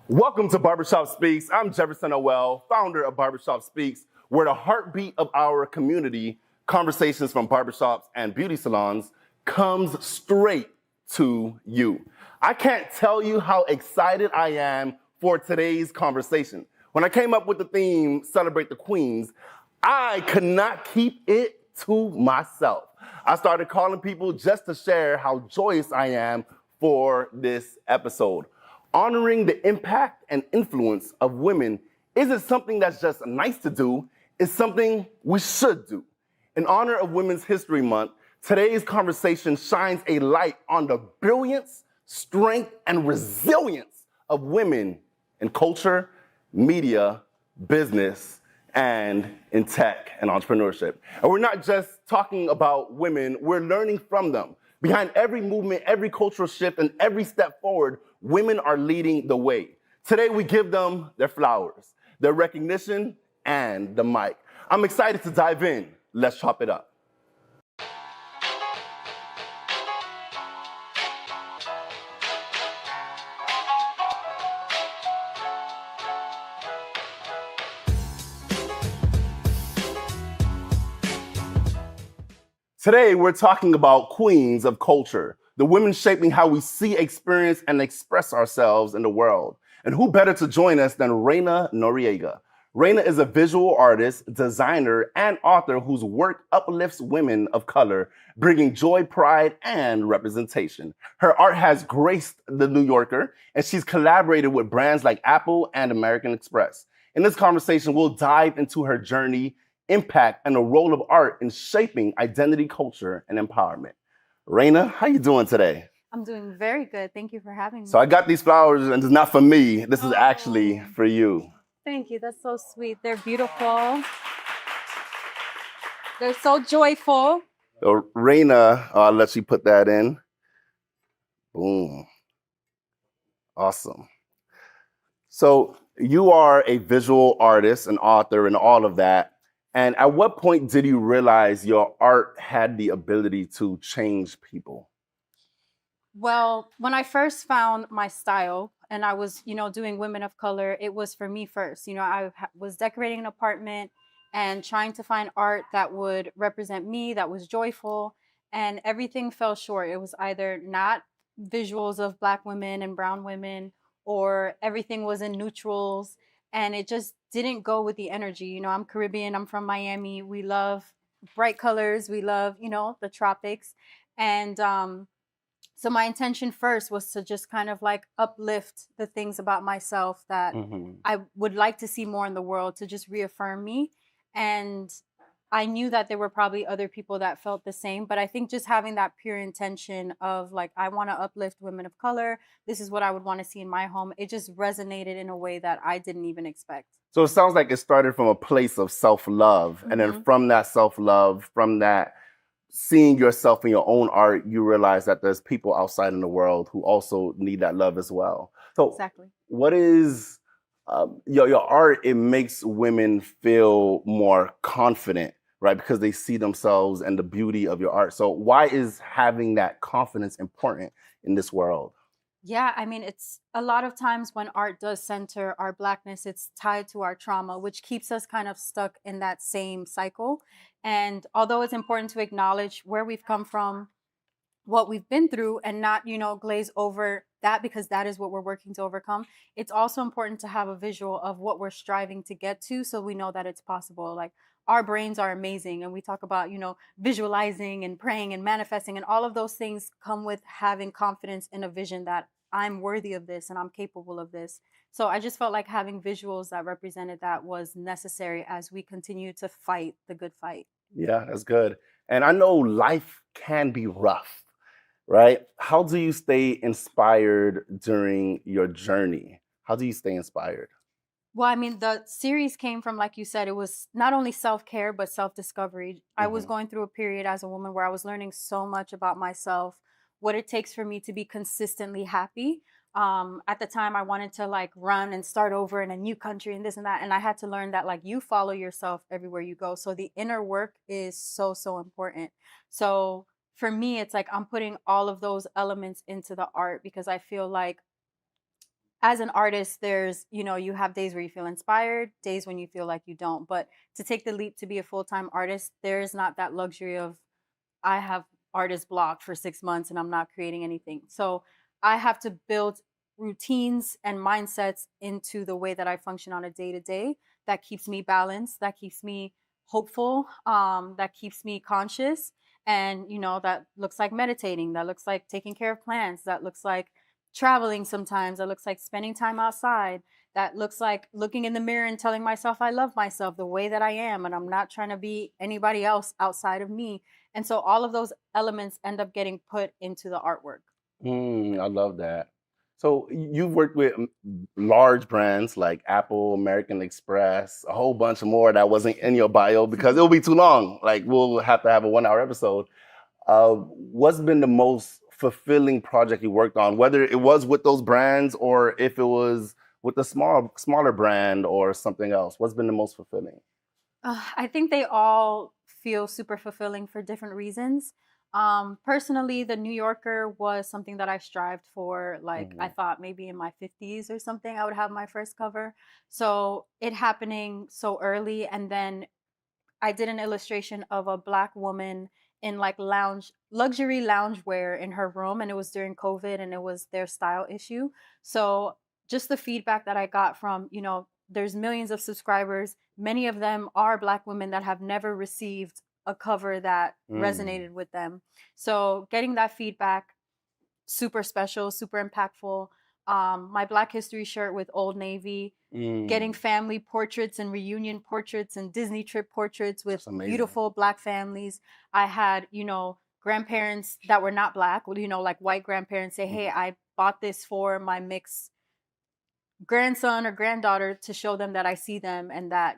Welcome to Barbershop Speaks. I'm Jefferson Noel, founder of Barbershop Speaks, where the heartbeat of our community, conversations from barbershops and beauty salons, comes straight to you. I can't tell you how excited I am for today's conversation. When I came up with the theme, Celebrate the Queens, I could not keep it to myself. I started calling people just to share how joyous I am for this episode. Honoring the impact and influence of women isn't something that's just nice to do, it's something we should do. In honor of Women's History Month, today's conversation shines a light on the brilliance, strength, and resilience of women in culture, media, business, and in tech and entrepreneurship. And we're not just talking about women, we're learning from them. Behind every movement, every cultural shift, and every step forward, women are leading the way. Today, we give them their flowers, their recognition, and the mic. I'm excited to dive in. Let's chop it up. Today, we're talking about queens of culture, the women shaping how we see, experience, and express ourselves in the world. And who better to join us than Reina Noriega? Reina is a visual artist, designer, and author whose work uplifts women of color, bringing joy, pride, and representation. Her art has graced the New Yorker, and she's collaborated with brands like Apple and American Express. In this conversation, we'll dive into her journey, impact, and the role of art in shaping identity, culture, and empowerment. Reina, how you doing today? I'm doing very good. Thank you for having me. So I got these flowers, and it's not for me. This is actually for you. Thank you. That's so sweet. They're beautiful. They're so joyful. So Reina, I'll let you put that in. Boom. Awesome. So you are a visual artist, an author, and all of that. And at what point did you realize your art had the ability to change people? Well, when I first found my style and I was, doing women of color, it was for me first. Was decorating an apartment and trying to find art that would represent me, that was joyful, and everything fell short. It was either not visuals of Black women and brown women, or everything was in neutrals, and it just didn't go with the energy. I'm Caribbean, I'm from Miami. We love bright colors, we love, the tropics. And so my intention first was to just kind of like uplift the things about myself that I would like to see more in the world, to just reaffirm me. And I knew that there were probably other people that felt the same, but I think just having that pure intention of like, I want to uplift women of color, this is what I would want to see in my home, it just resonated in a way that I didn't even expect. So it sounds like it started from a place of self-love. And then from that self-love, from that seeing yourself in your own art, you realize that there's people outside in the world who also need that love as well. So Exactly. What is your art? It makes women feel more confident, right? Because they see themselves and the beauty of your art. So why is having that confidence important in this world? Yeah, I mean, it's a lot of times when art does center our Blackness, it's tied to our trauma, which keeps us kind of stuck in that same cycle. And although it's important to acknowledge where we've come from, what we've been through, and not, glaze over that because that is what we're working to overcome, it's also important to have a visual of what we're striving to get to so we know that it's possible. Like, our brains are amazing, and we talk about, visualizing and praying and manifesting, and all of those things come with having confidence in a vision that I'm worthy of this and I'm capable of this. So I just felt like having visuals that represented that was necessary as we continue to fight the good fight. Yeah, that's good. And I know life can be rough, right? How do you stay inspired during your journey? How do you stay inspired? Well, I mean, the series came from, like you said, it was not only self-care, but self-discovery. I was going through a period as a woman where I was learning so much about myself, what it takes for me to be consistently happy. At the time, I wanted to like run and start over in a new country and this and that. And I had to learn that like you follow yourself everywhere you go. So the inner work is so, so important. So for me, it's like I'm putting all of those elements into the art because I feel like as an artist, there's, you have days where you feel inspired, days when you feel like you don't. But to take the leap to be a full-time artist, there is not that luxury of I have artist blocked for 6 months and I'm not creating anything. So I have to build routines and mindsets into the way that I function on a day to day that keeps me balanced, that keeps me hopeful, that keeps me conscious. And, that looks like meditating, that looks like taking care of plants, that looks like traveling sometimes, that looks like spending time outside, that looks like looking in the mirror and telling myself I love myself the way that I am and I'm not trying to be anybody else outside of me. And so all of those elements end up getting put into the artwork. I love that. So you've worked with large brands like Apple, American Express, a whole bunch more that wasn't in your bio because it'll be too long. Like we'll have to have a 1 hour episode. What's been the most fulfilling project you worked on, whether it was with those brands or if it was with a smaller brand or something else? What's been the most fulfilling? I think they all feel super fulfilling for different reasons. Personally, the New Yorker was something that I strived for. Like, I thought maybe in my 50s or something, I would have my first cover. So it happening so early. And then I did an illustration of a Black woman in like luxury loungewear in her room. And it was during COVID and it was their style issue. So just the feedback that I got from, there's millions of subscribers. Many of them are Black women that have never received a cover that resonated with them. So getting that feedback, super special, super impactful. My Black History shirt with Old Navy, getting family portraits and reunion portraits and Disney trip portraits with beautiful Black families. I had, grandparents that were not Black, like white grandparents say, hey, I bought this for my mixed grandson or granddaughter to show them that I see them and that,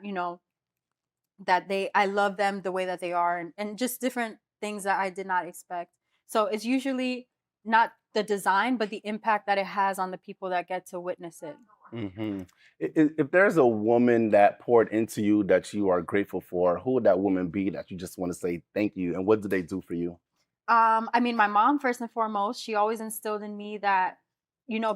that I love them the way that they are, and just different things that I did not expect. So it's usually not the design, but the impact that it has on the people that get to witness it. If there's a woman that poured into you that you are grateful for, who would that woman be that you just want to say thank you? And what did they do for you? I mean, my mom, first and foremost, she always instilled in me that,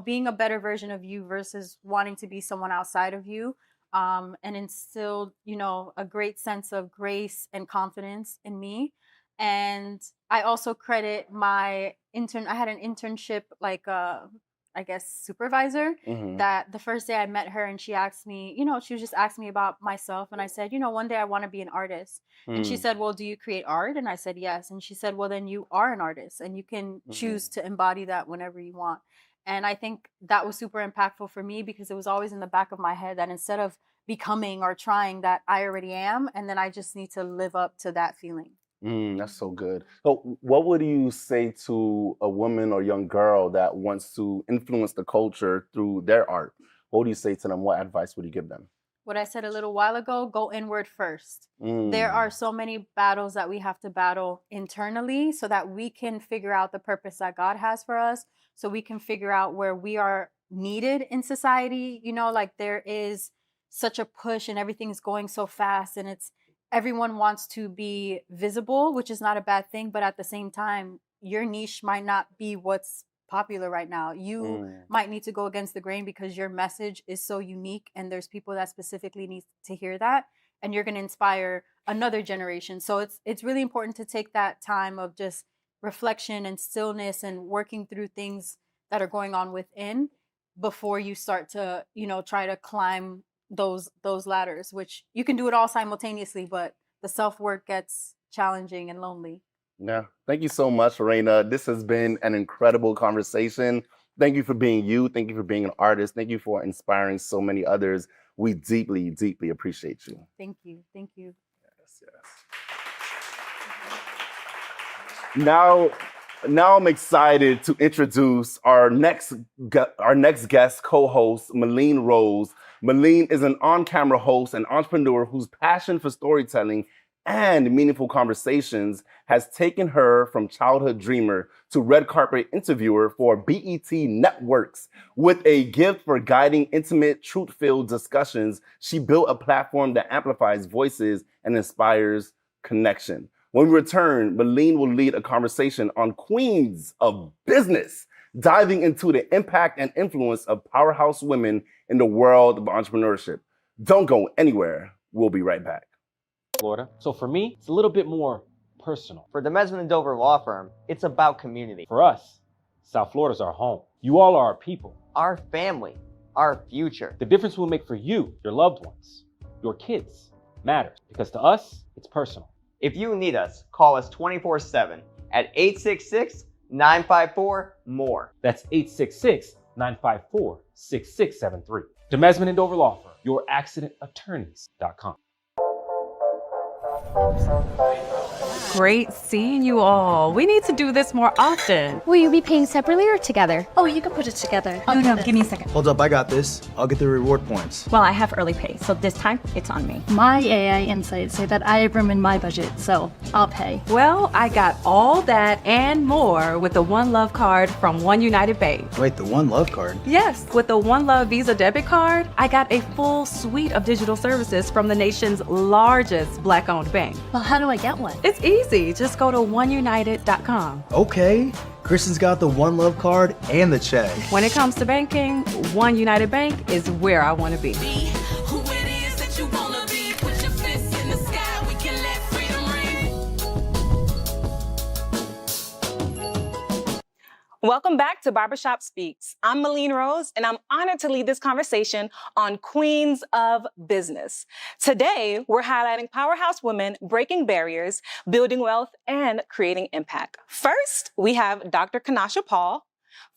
being a better version of you versus wanting to be someone outside of you. And instilled, a great sense of grace and confidence in me. And I also credit my intern. I had an internship, like I guess supervisor, that the first day I met her and she asked me, she was just asking me about myself. And I said, one day I want to be an artist. And she said, well, do you create art? And I said, yes. And she said, well, then you are an artist and you can choose to embody that whenever you want. And I think that was super impactful for me because it was always in the back of my head that instead of becoming or trying, that I already am, and then I just need to live up to that feeling. That's so good. So what would you say to a woman or young girl that wants to influence the culture through their art? What would you say to them? What advice would you give them? What I said a little while ago, go inward first. There are so many battles that we have to battle internally so that we can figure out the purpose that God has for us, so we can figure out where we are needed in society. Like there is such a push and everything's going so fast and everyone wants to be visible, which is not a bad thing. But at the same time, your niche might not be what's popular right now. You might need to go against the grain because your message is so unique and there's people that specifically need to hear that, and you're going to inspire another generation. So it's really important to take that time of just reflection and stillness and working through things that are going on within before you start to, try to climb those ladders, which you can do it all simultaneously, but the self-work gets challenging and lonely. Yeah. Thank you so much, Lorena. This has been an incredible conversation. Thank you for being you. Thank you for being an artist. Thank you for inspiring so many others. We deeply, deeply appreciate you. Thank you. Thank you. Yes, yes. Now I'm excited to introduce our next guest co-host, Malene Rose. Malene is an on-camera host and entrepreneur whose passion for storytelling and meaningful conversations has taken her from childhood dreamer to red carpet interviewer for BET Networks. With a gift for guiding intimate, truth-filled discussions, she built a platform that amplifies voices and inspires connection. When we return, Malene will lead a conversation on queens of business, diving into the impact and influence of powerhouse women in the world of entrepreneurship. Don't go anywhere. We'll be right back. Florida. So for me, it's a little bit more personal. For the Mesman and Dover Law Firm, it's about community. For us, South Florida's our home. You all are our people. Our family, our future. The difference we'll make for you, your loved ones, your kids, matters. Because to us, it's personal. If you need us, call us 24/7 at 866-954-MORE. That's 866-954-6673. Demesman and Dover Law Firm, youraccidentattorneys.com. Great seeing you all. We need to do this more often. Will you be paying separately or together? Oh, you can put it together. No, give me a second. Hold up, I got this. I'll get the reward points. Well, I have early pay, so this time it's on me. My AI insights say that I have room in my budget, so I'll pay. Well, I got all that and more with the One Love card from One United Bank. Wait, the One Love card? Yes, with the One Love Visa debit card, I got a full suite of digital services from the nation's largest Black-owned bank. Well, how do I get one? It's easy. Just go to oneunited.com. Okay. Kristen's got the One Love card and the check. When it comes to banking, One United Bank is where I want to be. Who it is that you wanna be? Put your fists in the sky, we can let freedom ring. Welcome back to Barbershop Speaks. I'm Malene Rose, and I'm honored to lead this conversation on Queens of Business. Today, we're highlighting powerhouse women breaking barriers, building wealth, and creating impact. First, we have Dr. Kanasha Paul,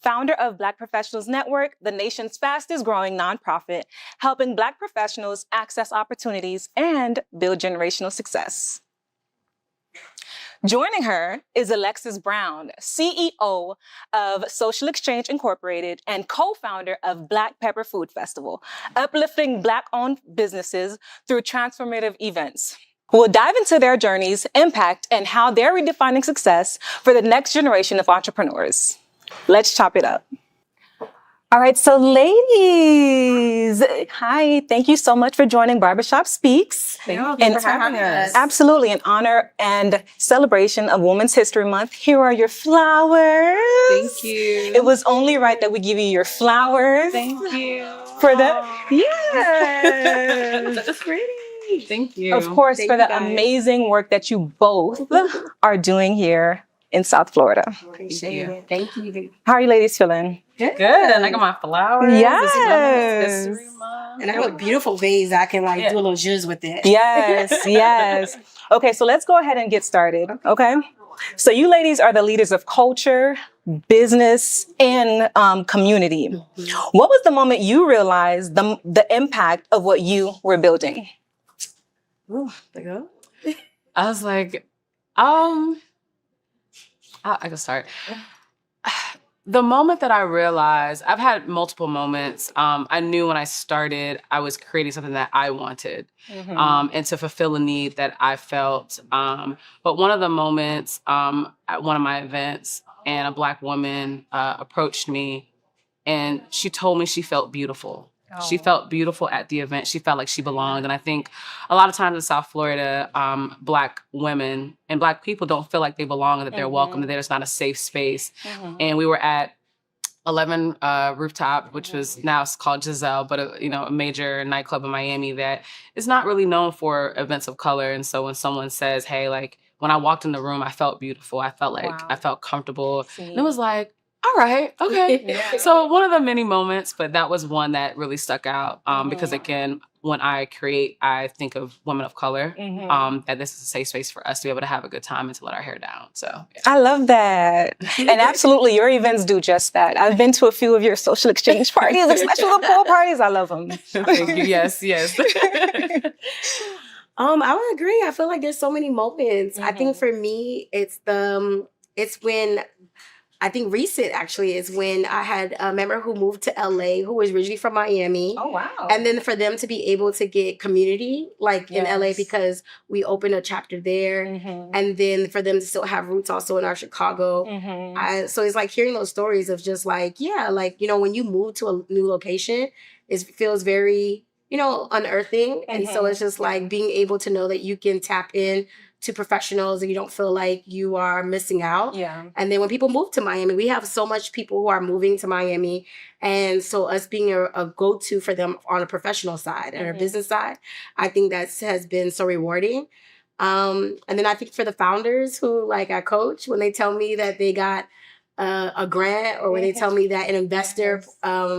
founder of Black Professionals Network, the nation's fastest growing nonprofit, helping Black professionals access opportunities and build generational success. Joining her is Alexis Brown, CEO of Social Exchange Incorporated and co-founder of Black Pepper Food Festival, uplifting Black-owned businesses through transformative events. We'll dive into their journeys, impact, and how they're redefining success for the next generation of entrepreneurs. Let's chop it up. All right, so ladies, hi, thank you so much for joining Barbershop Speaks. Thank you for having us. Absolutely, in honor and celebration of Women's History Month, here are your flowers. Thank you. It was only right that we give you your flowers. Thank you. For the, yes. That's pretty. Thank you. Of course, for the amazing work that you both are doing here in South Florida. Appreciate it. Thank you. How are you ladies feeling? Good. And I got my flowers. Yes. And I have a beautiful vase. I can do a little jizz with it. Yes, yes. Okay, so let's go ahead and get started, okay? So you ladies are the leaders of culture, business, and community. What was the moment you realized the impact of what you were building? Ooh, there you go. I was like, I can start. The moment that I realized, I've had multiple moments. I knew when I started, I was creating something that I wanted and to fulfill a need that I felt. But one of the moments at one of my events, and a Black woman approached me and she told me she felt beautiful. She felt beautiful at the event. She felt like she belonged. And I think a lot of times in South Florida, Black women and Black people don't feel like they belong and that they're welcome, that there's not a safe space. And we were at 11 Rooftop, which was now it's called Giselle, but a major nightclub in Miami that is not really known for events of color. And so when someone says, hey, like when I walked in the room, I felt beautiful. I felt like I felt comfortable. And it was like, all right, okay. So one of the many moments, but that was one that really stuck out because again, when I create, I think of women of color, that this is a safe space for us to be able to have a good time and to let our hair down. So yeah. I love that. And absolutely, your events do just that. I've been to a few of your social exchange parties, especially the pool parties. I love them. Thank you. Yes, yes. I would agree. I feel like there's so many moments. I think for me, it's when I think recent actually is when I had a member who moved to LA who was originally from Miami. Oh, wow. And then for them to be able to get community in LA because we opened a chapter there. And then for them to still have roots also in our Chicago. So it's like hearing those stories of just like, when you move to a new location, it feels very, unearthing. And so it's just like being able to know that you can tap in to professionals and you don't feel like you are missing out. Yeah. And then when people move to Miami, we have so much people who are moving to Miami. And so us being a go-to for them on a professional side and a business side, I think that has been so rewarding. And then I think for the founders who like I coach, when they tell me that they got a grant or when they tell me that an investor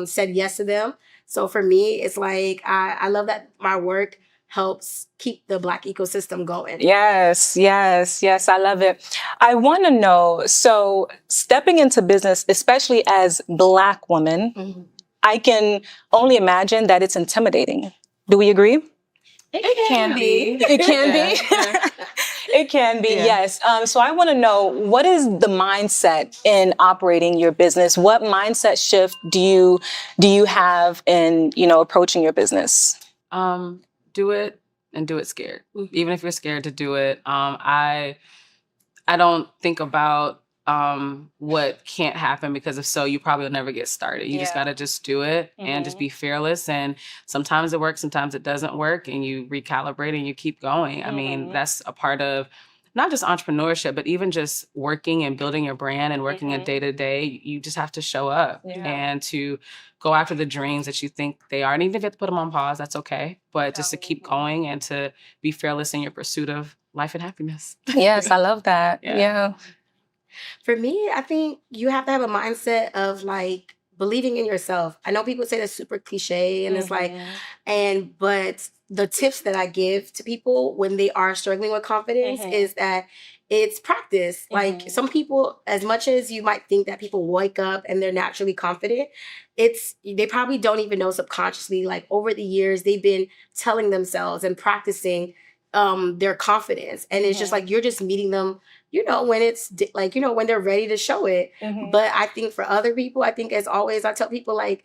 said yes to them. So for me, it's like I love that my work helps keep the Black ecosystem going. Yes, yes, yes. I love it. I want to know, so stepping into business, especially as Black women, I can only imagine that it's intimidating. Do we agree? It can be. It can be. It can be, yes. So I want to know, what is the mindset in operating your business? What mindset shift do you have in, approaching your business? Do it and do it scared. Even if you're scared to do it. I don't think about what can't happen, because if so, you probably will never get started. You just got to just do it and just be fearless. And sometimes it works, sometimes it doesn't work, and you recalibrate and you keep going. I mean, that's a part of not just entrepreneurship, but even just working and building your brand and working a day to day. You just have to show up and to go after the dreams that you think they are. And even if you have to put them on pause, that's okay. But just to keep going and to be fearless in your pursuit of life and happiness. Yes, I love that. Yeah. For me, I think you have to have a mindset of like believing in yourself. I know people say that's super cliche and it's like, but the tips that I give to people when they are struggling with confidence is that it's practice. Like some people, as much as you might think that people wake up and they're naturally confident, they probably don't even know subconsciously, like over the years, they've been telling themselves and practicing their confidence. And it's just like, you're just meeting them, when it's like, when they're ready to show it. But I think for other people, I think as always, I tell people like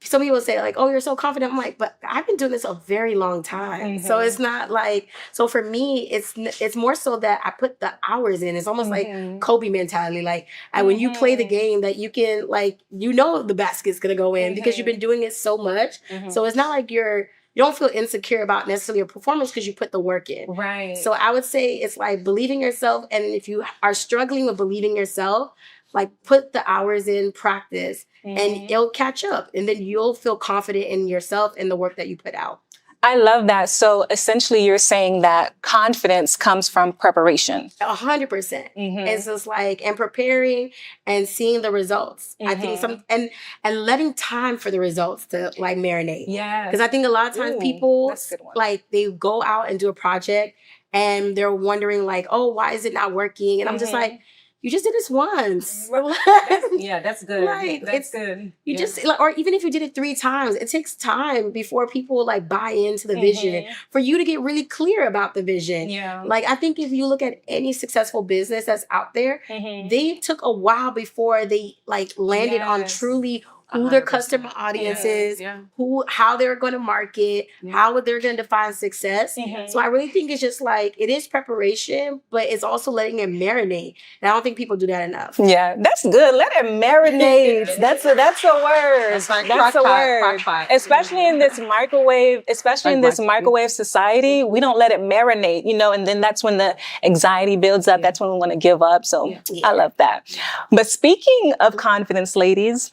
some people say like, oh, you're so confident. I'm like, but I've been doing this a very long time. So it's not like, so for me, it's more so that I put the hours in. It's almost like Kobe mentality. Like when you play the game that you can like, the basket's going to go in because you've been doing it so much. So it's not like you don't feel insecure about necessarily your performance because you put the work in. Right. So I would say it's like believing yourself. And if you are struggling with believing yourself, like put the hours in, practice, and it'll catch up. And then you'll feel confident in yourself and the work that you put out. I love that. So essentially you're saying that confidence comes from preparation. 100%. It's just like, and preparing and seeing the results. I think and letting time for the results to like marinate. Yeah. Because I think a lot of times people like they go out and do a project and they're wondering like, oh, why is it not working? And I'm just like, you just did this once. That's good. Right. That's good. You just, or even if you did it 3 times, it takes time before people like buy into the vision for you to get really clear about the vision. Yeah. Like I think if you look at any successful business that's out there, they took a while before they like landed on truly who their customer audience is, how they're going to market, how they're going to define success. So I really think it's just like, it is preparation, but it's also letting it marinate. And I don't think people do that enough. Yeah, that's good. Let it marinate. That's a word. That's a word. Especially in this microwave, microwave society, we don't let it marinate, and then that's when the anxiety builds up. That's when we want to give up. So I love that. But speaking of confidence, ladies,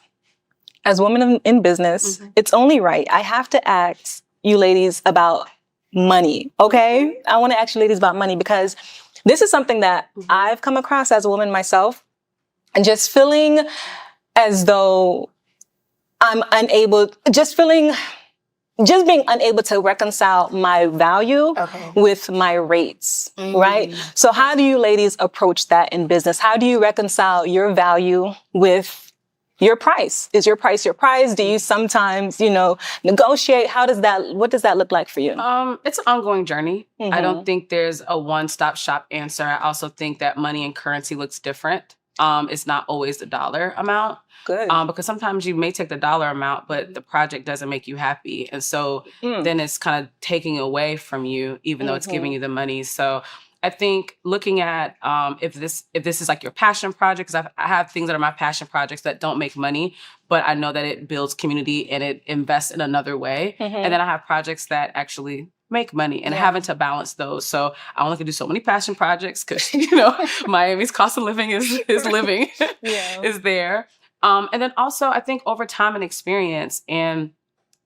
as women in business, it's only right. I have to ask you ladies about money, okay? I want to ask you ladies about money because this is something that I've come across as a woman myself, and just feeling as though I'm just being unable to reconcile my value with my rates, right? So how do you ladies approach that in business? How do you reconcile your value with your price? Is your price your price? Do you sometimes, negotiate? What does that look like for you? It's an ongoing journey. I don't think there's a one-stop shop answer. I also think that money and currency looks different. It's not always the dollar amount. Good. Because sometimes you may take the dollar amount, but the project doesn't make you happy. And so then it's kind of taking away from you, even though it's giving you the money. So I think looking at if this is like your passion project, because I have things that are my passion projects that don't make money, but I know that it builds community and it invests in another way. And then I have projects that actually make money and having to balance those. So I only can do so many passion projects because, Miami's cost of living is living is there. And then also I think over time and experience, and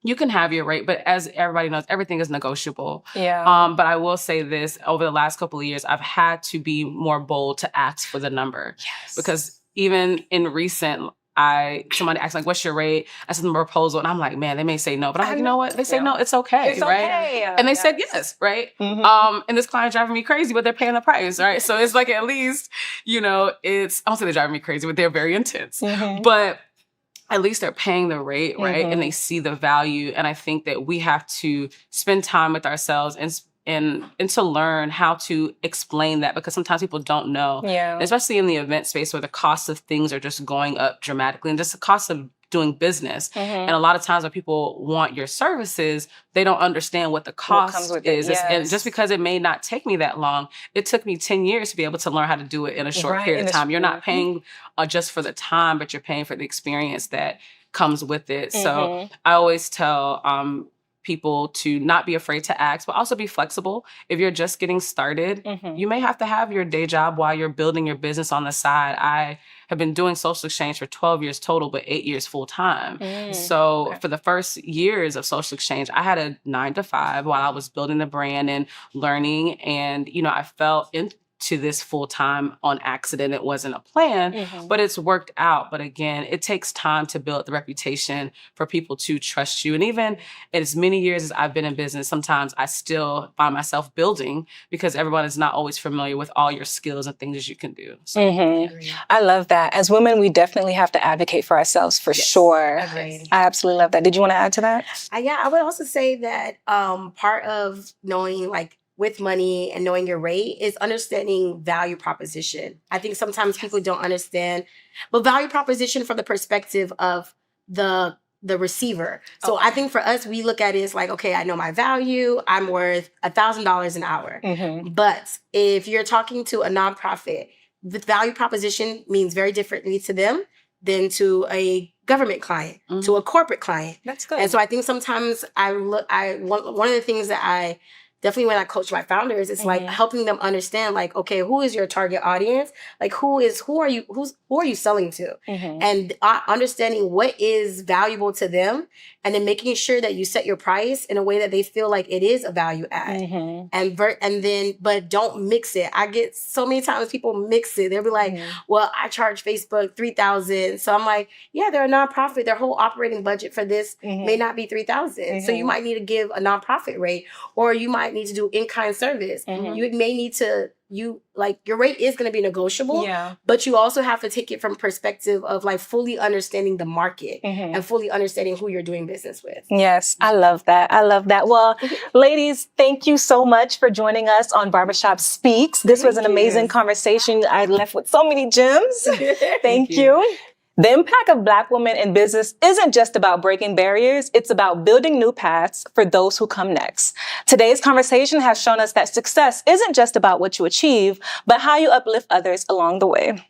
you can have your rate, but as everybody knows, everything is negotiable. Yeah. But I will say this, over the last couple of years, I've had to be more bold to ask for the number. Yes. Because even in recent, somebody asked like, what's your rate? I sent them a proposal and I'm like, man, they may say no. But I'm like, you know what? They say no, it's okay, It's right? okay. And they said yes, right? And this client driving me crazy, but they're paying the price, right? So it's like, at least, I won't say they're driving me crazy, but they're very intense. But at least they're paying the rate, right? And they see the value. And I think that we have to spend time with ourselves and to learn how to explain that, because sometimes people don't know. Yeah. Especially in the event space where the cost of things are just going up dramatically, and just the cost of doing business. And a lot of times when people want your services, they don't understand what the cost is. And just because it may not take me that long, it took me 10 years to be able to learn how to do it in a short period of time. You're not paying just for the time, but you're paying for the experience that comes with it. So I always tell people to not be afraid to ask, but also be flexible. If you're just getting started, you may have to have your day job while you're building your business on the side. I have been doing social exchange for 12 years total, but 8 years full time. So for the first years of social exchange, I had a 9-to-5 while I was building the brand and learning. And, I fell into this full time on accident. It wasn't a plan, but it's worked out. But again, it takes time to build the reputation for people to trust you. And even as many years as I've been in business, sometimes I still find myself building because everyone is not always familiar with all your skills and things that you can do. So, I love that. As women, we definitely have to advocate for ourselves for sure. Agreed. I absolutely love that. Did you want to add to that? Yeah, I would also say that part of knowing with money and knowing your rate is understanding value proposition. I think sometimes people don't understand, but value proposition from the perspective of the receiver. So I think for us, we look at it as like, okay, I know my value. I'm worth $1,000 an hour. But if you're talking to a nonprofit, the value proposition means very differently to them than to a government client, to a corporate client. That's good. And so I think sometimes one of the things that I definitely when I coach my founders, it's like helping them understand, like, okay, who is your target audience? Like, who are you selling to? And understanding what is valuable to them, and then making sure that you set your price in a way that they feel like it is a value add. But don't mix it. I get so many times people mix it. They'll be like, well, I charge Facebook $3,000. So I'm like, yeah, they're a nonprofit. Their whole operating budget for this may not be $3,000. So you might need to give a nonprofit rate, or you might need to do in-kind service. You may need to, your rate is going to be negotiable, but you also have to take it from perspective of fully understanding the market and fully understanding who you're doing business with. Yes, I love that. Well, ladies, thank you so much for joining us on Barbershop Speaks. This was an amazing conversation. I left with so many gems. Thank you. The impact of Black women in business isn't just about breaking barriers, it's about building new paths for those who come next. Today's conversation has shown us that success isn't just about what you achieve, but how you uplift others along the way.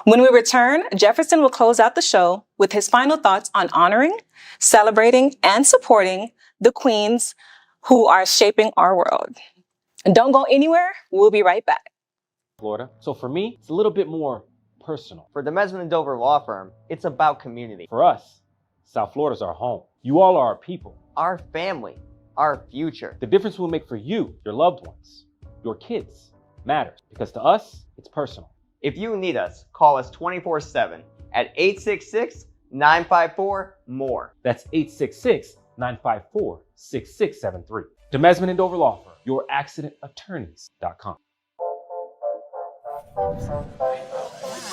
When we return, Jefferson will close out the show with his final thoughts on honoring, celebrating, and supporting the queens who are shaping our world. Don't go anywhere. We'll be right back. Florida. So for me, it's a little bit more personal. For the Mesman & Dover Law Firm, it's about community. For us, South Florida's our home. You all are our people. Our family. Our future. The difference we'll make for you, your loved ones, your kids, matters. Because to us, it's personal. If you need us, call us 24/7 at 866-954-MORE. That's 866-954-6673. The Mesman & Dover Law Firm, youraccidentattorneys.com.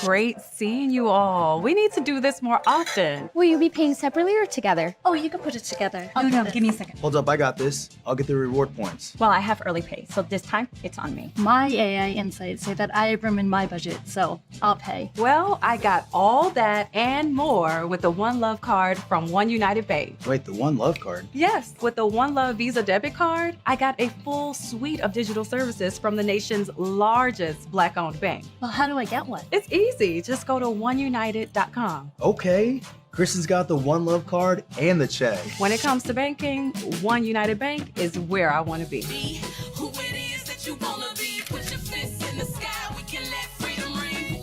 Great seeing you all. We need to do this more often. Will you be paying separately or together? Oh, you can put it together. No, give me a second. Hold up, I got this. I'll get the reward points. Well, I have early pay, so this time it's on me. My AI insights say that I have room in my budget, so I'll pay. Well, I got all that and more with the One Love card from One United Bank. Wait, the One Love card? Yes, with the One Love Visa debit card, I got a full suite of digital services from the nation's largest Black-owned bank. Well, how do I get one? It's easy. easy. Just go to oneunited.com. Okay, Kristen's got the One Love card and the check. When it comes to banking, One United Bank is where I want to be. Who it is that you wanna be? Put your fists in the sky, we can let freedom ring.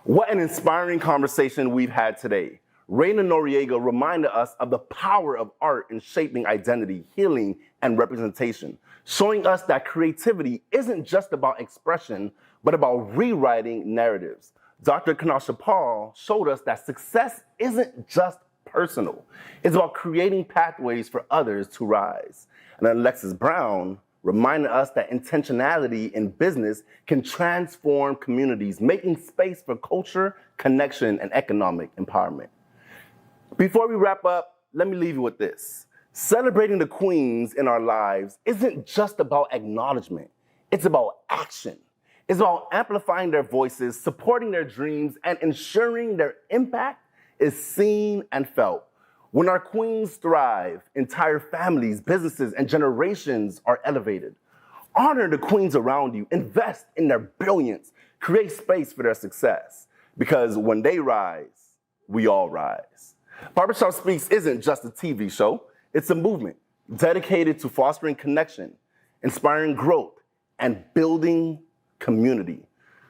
What an inspiring conversation we've had today. Raina Noriega reminded us of the power of art in shaping identity, healing, and representation, showing us that creativity isn't just about expression, but about rewriting narratives. Dr. Kanasha Paul showed us that success isn't just personal. It's about creating pathways for others to rise. And then Alexis Brown reminded us that intentionality in business can transform communities, making space for culture, connection, and economic empowerment. Before we wrap up, let me leave you with this. Celebrating the queens in our lives isn't just about acknowledgement. It's about action. It's about amplifying their voices, supporting their dreams, and ensuring their impact is seen and felt. When our queens thrive, entire families, businesses, and generations are elevated. Honor the queens around you. Invest in their brilliance. Create space for their success. Because when they rise, we all rise. Barbershop Speaks isn't just a TV show. It's a movement dedicated to fostering connection, inspiring growth, and building community.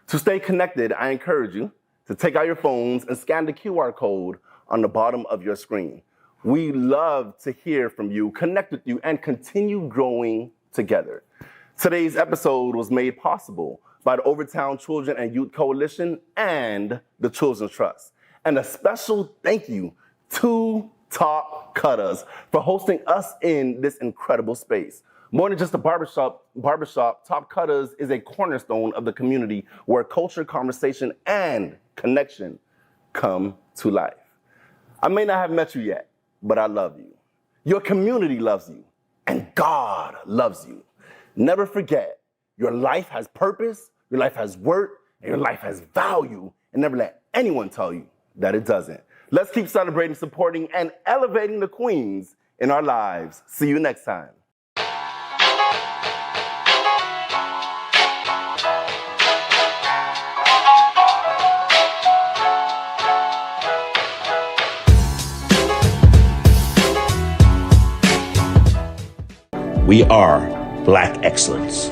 To stay connected, I encourage you to take out your phones and scan the QR code on the bottom of your screen. We love to hear from you, connect with you, and continue growing together. Today's episode was made possible by the Overtown Children and Youth Coalition and the Children's Trust. And a special thank you to Top Cutters for hosting us in this incredible space. More than just a barbershop, Top Cutters is a cornerstone of the community where culture, conversation, and connection come to life. I may not have met you yet, but I love you. Your community loves you, and God loves you. Never forget, your life has purpose, your life has worth, and your life has value, and never let anyone tell you that it doesn't. Let's keep celebrating, supporting, and elevating the queens in our lives. See you next time. We are Black excellence.